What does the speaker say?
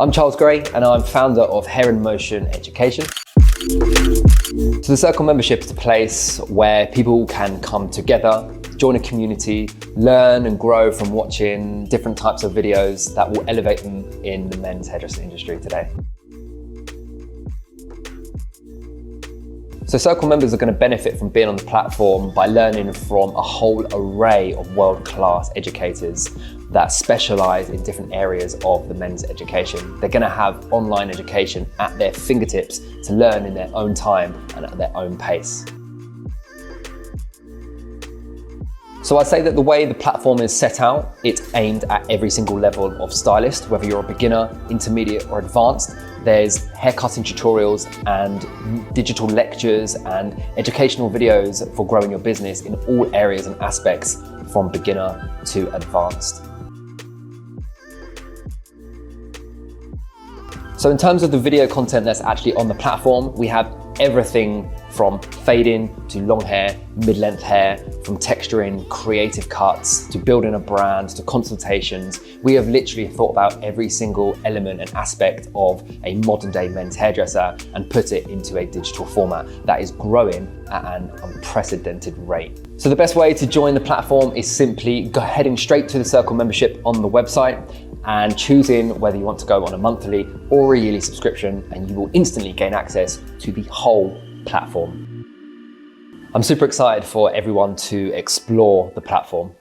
I'm Charles Gray and I'm founder of Hair in Motion Education. So the Circle membership is a place where people can come together, join a community, learn and grow from watching different types of videos that will elevate them in the men's hairdressing industry today. So Circle members are going to benefit from being on the platform by learning from a whole array of world-class educators that specialise in different areas of the men's education. They're going to have online education at their fingertips to learn in their own time and at their own pace. So I'd say that the way the platform is set out, it's aimed at every single level of stylist, whether you're a beginner, intermediate or advanced. There's haircutting tutorials and digital lectures and educational videos for growing your business in all areas and aspects from beginner to advanced. So in terms of the video content that's actually on the platform, we have everything from fading to long hair, mid-length hair, from texturing, creative cuts, to building a brand, to consultations. We have literally thought about every single element and aspect of a modern day men's hairdresser and put it into a digital format that is growing at an unprecedented rate. So the best way to join the platform is simply heading straight to the Circle membership on the website and choosing whether you want to go on a monthly or a yearly subscription, and you will instantly gain access to the whole platform. I'm super excited for everyone to explore the platform.